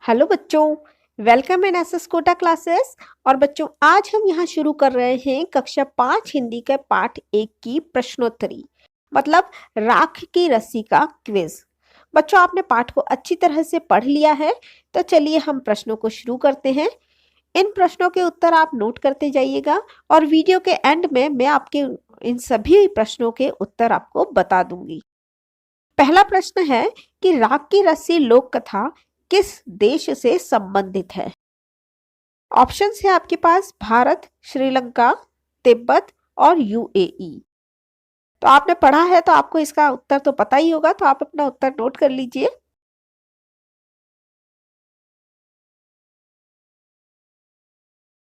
Hello बच्चों, welcome in SS Kota classes. और बच्चों, आज हम यहाँ शुरू कर रहे हैं कक्षा 5 हिंदी के पाठ 1 की प्रश्नोत्तरी, मतलब राख की रस्सी का क्विज। बच्चों, आपने पाठ को अच्छी तरह से पढ़ लिया है, तो चलिए हम प्रश्नों को शुरू करते हैं। इन प्रश्नों के उत्तर आप नोट करते जाइएगा और वीडियो के एंड में मैं आपके इन सभी प्रश्नों के उत्तर आपको बता दूंगी। पहला प्रश्न है कि राख की रस्सी लोक कथा किस देश से संबंधित है। ऑप्शंस है आपके पास भारत, श्रीलंका, तिब्बत और यूएई। तो आपने पढ़ा है तो आपको इसका उत्तर तो पता ही होगा, तो आप अपना उत्तर नोट कर लीजिए।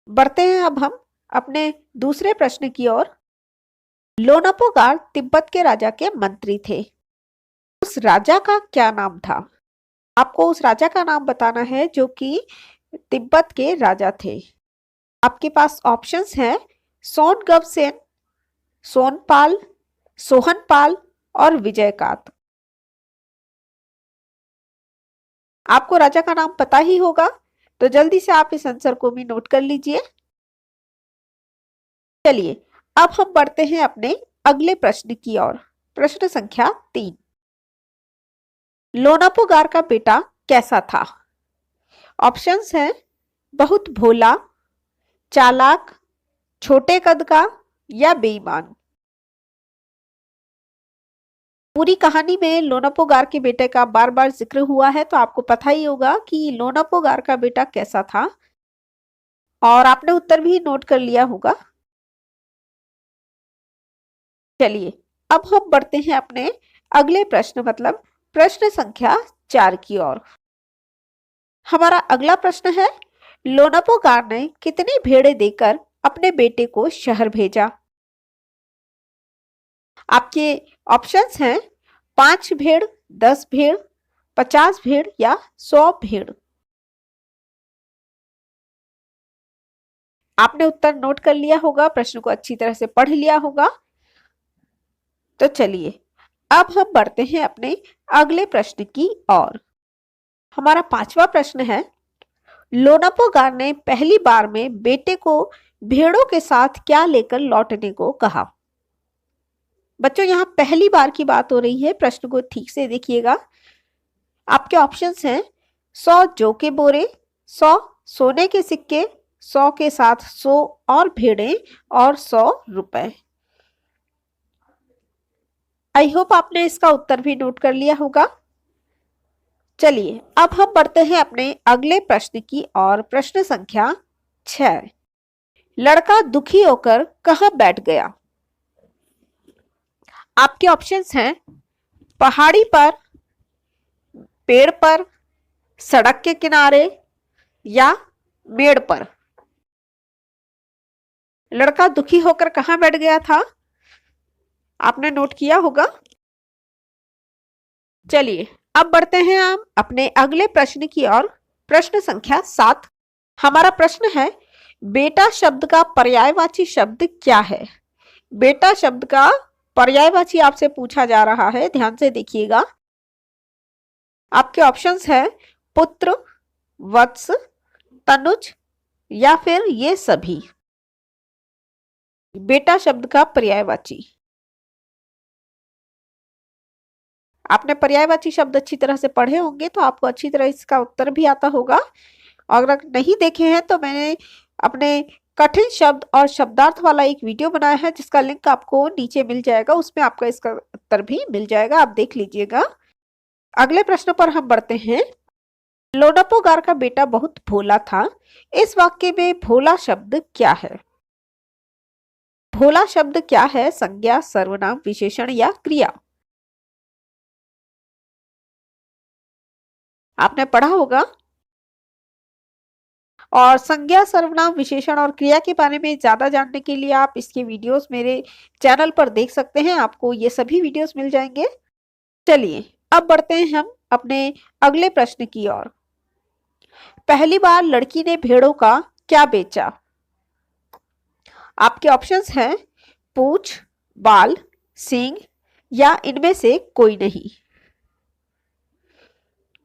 बढ़ते हैं अब हम अपने दूसरे प्रश्न की ओर। लोनापोगार तिब्बत के राजा के मंत्री थे। उस राजा का क्या नाम था? आपको उस राजा का नाम बताना है जो कि तिब्बत के राजा थे। आपके पास ऑप्शंस हैं सोनगवसेन, सोनपाल, सोहनपाल और विजयकात। आपको राजा का नाम पता ही होगा, तो जल्दी से आप इस आंसर को भी नोट कर लीजिए। चलिए अब हम बढ़ते हैं अपने अगले प्रश्न की ओर। प्रश्न संख्या 3। लोनापोगार का बेटा कैसा था? ऑप्शंस हैं बहुत भोला, चालाक, छोटे कद का या बेईमान। पूरी कहानी में लोनापोगार के बेटे का बार बार जिक्र हुआ है, तो आपको पता ही होगा कि लोनापोगार का बेटा कैसा था, और आपने उत्तर भी नोट कर लिया होगा। चलिए अब हम बढ़ते हैं अपने अगले प्रश्न, मतलब प्रश्न संख्या 4 की ओर। हमारा अगला प्रश्न है लोनापोगार ने कितनी भेड़ें देकर अपने बेटे को शहर भेजा? आपके ऑप्शंस हैं 5 भेड़, 10 भेड़, 50 भेड़ या 100 भेड़। आपने उत्तर नोट कर लिया होगा, प्रश्न को अच्छी तरह से पढ़ लिया होगा। तो चलिए अब हम बढ़ते हैं अपने अगले प्रश्न की ओर। हमारा 5वां प्रश्न है लोनापोगार ने पहली बार में बेटे को भेड़ों के साथ क्या लेकर लौटने को कहा? बच्चों, यहाँ पहली बार की बात हो रही है, प्रश्न को ठीक से देखिएगा। आपके ऑप्शंस हैं 100 जौ के बोरे, 100 सोने के सिक्के, 100 के साथ 100 और भेड़ें और 100 रुपए। आई होप आपने इसका उत्तर भी नोट कर लिया होगा। चलिए अब हम बढ़ते हैं अपने अगले प्रश्न की और प्रश्न संख्या 6। लड़का दुखी होकर कहां बैठ गया? आपके ऑप्शंस हैं पहाड़ी पर, पेड़ पर, सड़क के किनारे या मेड़ पर। लड़का दुखी होकर कहां बैठ गया था? आपने नोट किया होगा। चलिए अब बढ़ते हैं हम अपने अगले प्रश्न की ओर। प्रश्न संख्या 7। हमारा प्रश्न है बेटा शब्द का पर्यायवाची शब्द क्या है? बेटा शब्द का पर्यायवाची आपसे पूछा जा रहा है, ध्यान से देखिएगा। आपके ऑप्शंस है पुत्र, वत्स, तनुज या फिर ये सभी। बेटा शब्द का पर्यायवाची। आपने पर्यायवाची शब्द अच्छी तरह से पढ़े होंगे, तो आपको अच्छी तरह इसका उत्तर भी आता होगा। और अगर नहीं देखे हैं तो मैंने अपने कठिन शब्द और शब्दार्थ वाला एक वीडियो बनाया है, जिसका लिंक आपको नीचे मिल जाएगा, उसमें आपका इसका उत्तर भी मिल जाएगा, आप देख लीजिएगा। अगले प्रश्न पर हम बढ़ते हैं। लोनापोगार का बेटा बहुत भोला था। इस वाक्य में भोला शब्द क्या है? भोला शब्द क्या है? संज्ञा, सर्वनाम, विशेषण या क्रिया? आपने पढ़ा होगा। और संज्ञा, सर्वनाम, विशेषण और क्रिया के बारे में ज्यादा जानने के लिए आप इसके वीडियोस मेरे चैनल पर देख सकते हैं, आपको ये सभी वीडियोस मिल जाएंगे। चलिए अब बढ़ते हैं हम अपने अगले प्रश्न की ओर। पहली बार लड़की ने भेड़ों का क्या बेचा? आपके ऑप्शंस हैं पूंछ, बाल, सींग या इनमें से कोई नहीं।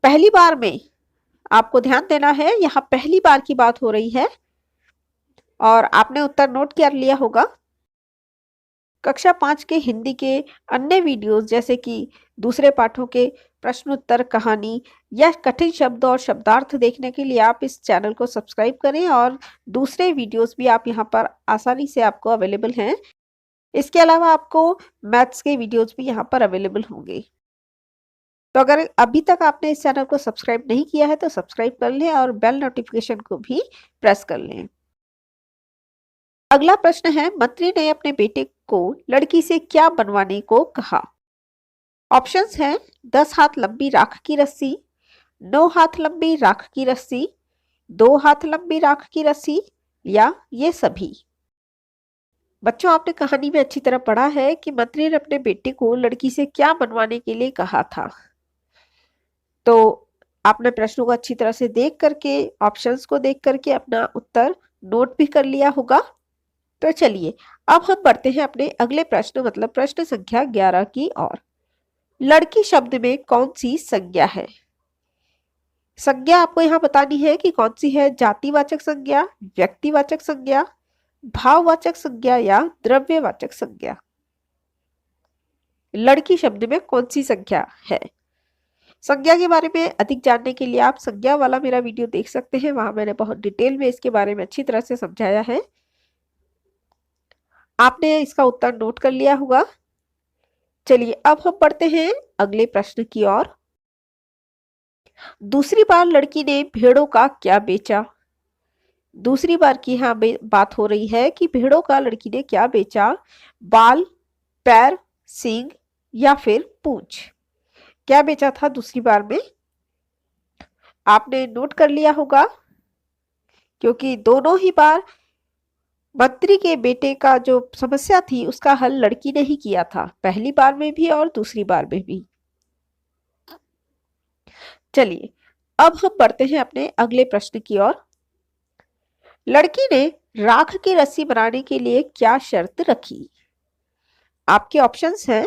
पहली बार में आपको ध्यान देना है, यहाँ पहली बार की बात हो रही है और आपने उत्तर नोट कर लिया होगा। कक्षा 5 के हिंदी के अन्य वीडियोस जैसे कि दूसरे पाठों के प्रश्न उत्तर, कहानी या कठिन शब्द और शब्दार्थ देखने के लिए आप इस चैनल को सब्सक्राइब करें और दूसरे वीडियोस भी आप यहाँ पर आसानी से आपको अवेलेबल हैं। इसके अलावा आपको मैथ्स के वीडियोस भी यहाँ पर अवेलेबल होंगे। तो अगर अभी तक आपने इस चैनल को सब्सक्राइब नहीं किया है तो सब्सक्राइब कर लें और बेल नोटिफिकेशन को भी प्रेस कर लें। अगला प्रश्न है, मंत्री ने अपने बेटे को लड़की से क्या बनवाने को कहा? ऑप्शंस हैं 10 हाथ लंबी राख की रस्सी, 9 हाथ लंबी राख की रस्सी, 2 हाथ लंबी राख की रस्सी या ये सभी। बच्चों, आपने कहानी में अच्छी तरह पढ़ा है कि मंत्री ने अपने बेटे को लड़की से क्या बनवाने के लिए कहा था। तो आपने प्रश्नों को अच्छी तरह से देख करके, ऑप्शंस को देख करके अपना उत्तर नोट भी कर लिया होगा। तो चलिए अब हम बढ़ते हैं अपने अगले प्रश्न मतलब प्रश्न संख्या 11 की ओर। लड़की शब्द में कौन सी संज्ञा है? संज्ञा आपको यहाँ बतानी है कि कौन सी है, जातिवाचक संज्ञा, व्यक्तिवाचक संज्ञा, भाववाचक संज्ञा या द्रव्यवाचक संज्ञा। लड़की शब्द में कौन सी संज्ञा है? संज्ञा के बारे में अधिक जानने के लिए आप संज्ञा वाला मेरा वीडियो देख सकते हैं, वहां मैंने बहुत डिटेल में इसके बारे में अच्छी तरह से समझाया है। आपने इसका उत्तर नोट कर लिया होगा। चलिए अब हम पढ़ते हैं अगले प्रश्न की ओर। दूसरी बार लड़की ने भेड़ों का क्या बेचा? दूसरी बार की यहाँ बात हो रही है कि भेड़ों का लड़की ने क्या बेचा? बाल, पैर, सींग या फिर पूंछ। क्या बेचा था दूसरी बार में? आपने नोट कर लिया होगा क्योंकि दोनों ही बार मंत्री के बेटे का जो समस्या थी उसका हल लड़की ने ही किया था, पहली बार में भी और दूसरी बार में भी। चलिए अब हम बढ़ते हैं अपने अगले प्रश्न की ओर। लड़की ने राख की रस्सी बनाने के लिए क्या शर्त रखी? आपके ऑप्शंस हैं,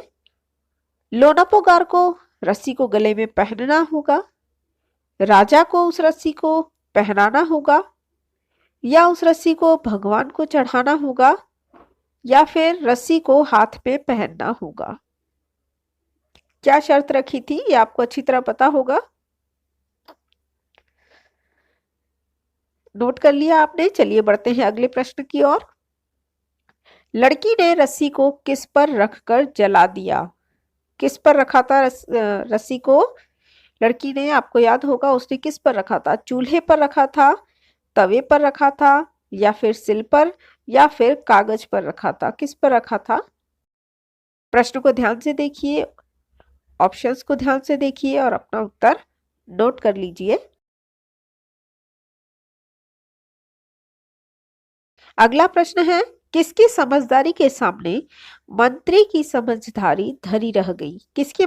लोनापोगार को रस्सी को गले में पहनना होगा, राजा को उस रस्सी को पहनाना होगा या उस रस्सी को भगवान को चढ़ाना होगा या फिर रस्सी को हाथ में पहनना होगा। क्या शर्त रखी थी ये आपको अच्छी तरह पता होगा। नोट कर लिया आपने। चलिए बढ़ते हैं अगले प्रश्न की ओर। लड़की ने रस्सी को किस पर रखकर जला दिया? किस पर रखा था रस्सी को? लड़की ने, आपको याद होगा, उसने किस पर रखा था? चूल्हे पर रखा था, तवे पर रखा था या फिर सिल पर या फिर कागज पर रखा था? किस पर रखा था? प्रश्न को ध्यान से देखिए, ऑप्शंस को ध्यान से देखिए और अपना उत्तर नोट कर लीजिए। अगला प्रश्न है, किसकी समझदारी के सामने मंत्री की समझदारी धरी रह गई? किसकी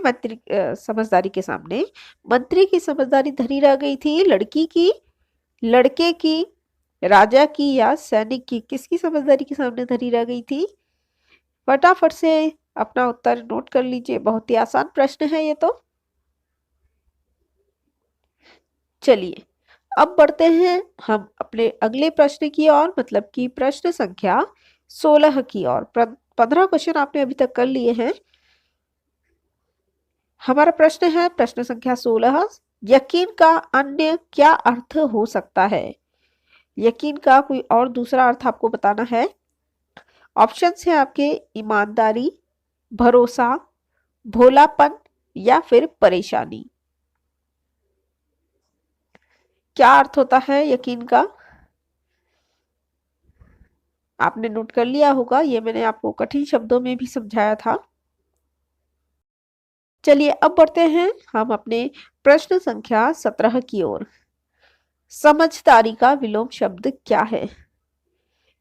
समझदारी के सामने मंत्री की समझदारी धरी रह गई थी? लड़की की, लड़के की, राजा की या सैनिक की? किसकी समझदारी के सामने धरी रह गई थी? फटाफट से अपना उत्तर नोट कर लीजिए, बहुत ही आसान प्रश्न है ये तो। चलिए अब बढ़ते हैं हम अपने अगले प्रश्न की ओर मतलब कि प्रश्न संख्या 16 की ओर। 15 क्वेश्चन आपने अभी तक कर लिए हैं। हमारा प्रश्न है प्रश्न संख्या 16, यकीन का अन्य क्या अर्थ हो सकता है? यकीन का कोई और दूसरा अर्थ आपको बताना है। ऑप्शंस है आपके, ईमानदारी, भरोसा, भोलापन या फिर परेशानी। क्या अर्थ होता है यकीन का? आपने नोट कर लिया होगा, ये मैंने आपको कठिन शब्दों में भी समझाया था। चलिए अब बढ़ते हैं हम अपने प्रश्न संख्या 17 की ओर। समझदारी का विलोम शब्द क्या है?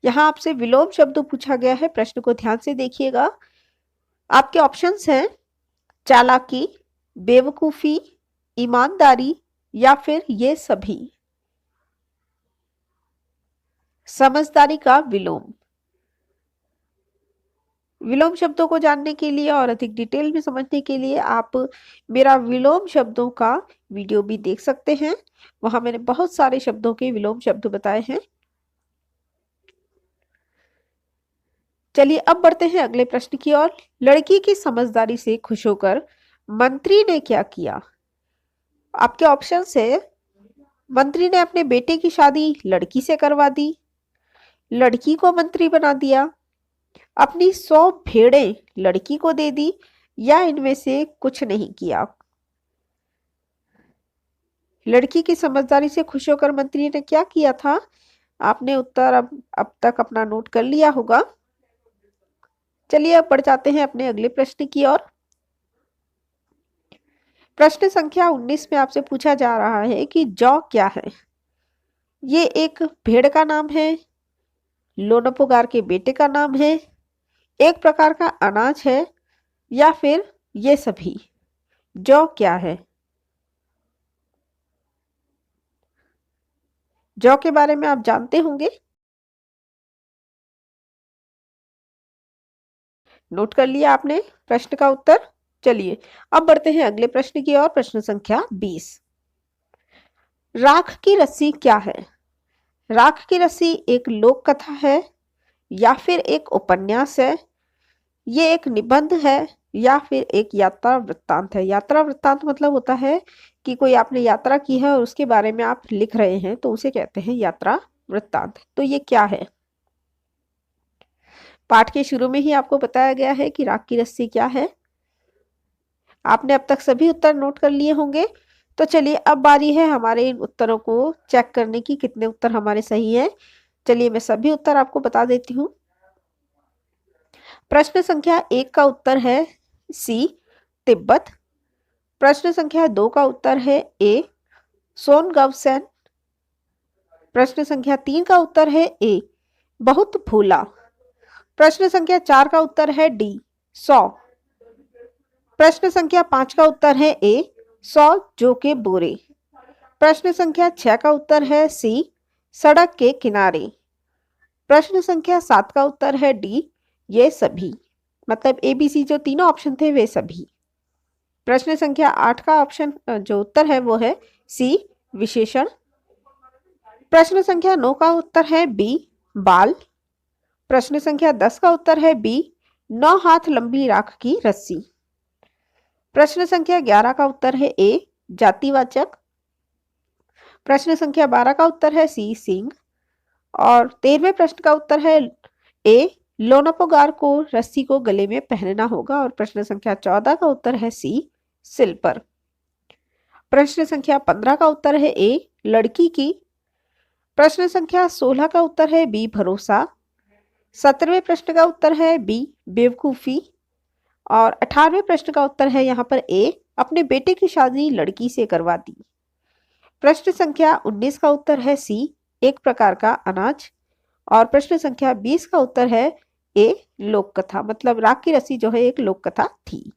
यहाँ आपसे विलोम शब्द पूछा गया है, प्रश्न को ध्यान से देखिएगा। आपके ऑप्शंस हैं, चालाकी, बेवकूफी, ईमानदारी या फिर ये सभी। समझदारी का विलोम। विलोम शब्दों को जानने के लिए और अधिक डिटेल में समझने के लिए आप मेरा विलोम शब्दों का वीडियो भी देख सकते हैं। वहां मैंने बहुत सारे शब्दों के विलोम शब्द बताए हैं। चलिए अब बढ़ते हैं अगले प्रश्न की ओर। लड़की की समझदारी से खुश होकर मंत्री ने क्या किया? आपके ऑप्शन है, मंत्री ने अपने बेटे की शादी लड़की से करवा दी, लड़की को मंत्री बना दिया, अपनी 100 भेड़ें लड़की को दे दी, या इनमें से कुछ नहीं किया। लड़की की समझदारी से खुश होकर मंत्री ने क्या किया था? आपने उत्तर अब तक अपना नोट कर लिया होगा। चलिए अब बढ़ जाते हैं अपने अगले प्रश्न की ओर। प्रश्न संख्या 19 में आपसे पूछा जा रहा है कि जौ क्या है? ये एक भेड़ का नाम है, लोनपुगार के बेटे का नाम है, एक प्रकार का अनाज है, या फिर ये सभी? जौ क्या है? जौ के बारे में आप जानते होंगे, नोट कर लिया आपने प्रश्न का उत्तर। चलिए अब बढ़ते हैं अगले प्रश्न की ओर। प्रश्न संख्या 20। राख की रस्सी क्या है? राख की रस्सी एक लोक कथा है, या फिर एक उपन्यास है, ये एक निबंध है, या फिर एक यात्रा वृत्तांत है। यात्रा वृत्तांत मतलब होता है कि कोई आपने यात्रा की है और उसके बारे में आप लिख रहे हैं, तो उसे कहते हैं यात्रा वृत्तांत। तो ये क्या है? पाठ के शुरू में ही आपको बताया गया है कि राख की रस्सी क्या है। आपने अब तक सभी उत्तर नोट कर लिए होंगे। तो चलिए अब बारी है हमारे इन उत्तरों को चेक करने की, कितने उत्तर हमारे सही हैं। चलिए मैं सभी उत्तर आपको बता देती हूँ। प्रश्न संख्या 1 का उत्तर है सी, तिब्बत। प्रश्न संख्या 2 का उत्तर है ए, सोनगावसेन। प्रश्न संख्या 3 का उत्तर है ए, बहुत भूला। प्रश्न संख्या 4 का उत्तर है डी, 100। प्रश्न संख्या 5 का उत्तर है ए, 100 जौ के बोरे। प्रश्न संख्या 6 का उत्तर है सी, सड़क के किनारे। प्रश्न संख्या 7 का उत्तर है डी, ये सभी। मतलब एबीसी जो तीनों ऑप्शन थे वे सभी। प्रश्न संख्या 8 का ऑप्शन जो उत्तर है वो है सी, विशेषण। प्रश्न संख्या 9 का उत्तर है बी, बाल। प्रश्न संख्या 10 का उत्तर है बी, 9 हाथ लंबी राख की रस्सी। प्रश्न संख्या 11 का उत्तर है ए, जातिवाचक। प्रश्न संख्या 12 का उत्तर है सी, सींग। और 13वें प्रश्न का उत्तर है ए, लोनापोगार को रस्सी को गले में पहनना होगा। और प्रश्न संख्या 14 का उत्तर है सी, सिल पर। प्रश्न संख्या 15 का उत्तर है ए, लड़की की। प्रश्न संख्या 16 का उत्तर है बी, भरोसा। 17वें प्रश्न का उत्तर है बी, बेवकूफी। और 18वें प्रश्न का उत्तर है यहाँ पर ए, अपने बेटे की शादी लड़की से करवा दी। प्रश्न संख्या 19 का उत्तर है सी, एक प्रकार का अनाज। और प्रश्न संख्या 20 का उत्तर है ए, लोक कथा। मतलब राख की रस्सी जो है एक लोक कथा थी।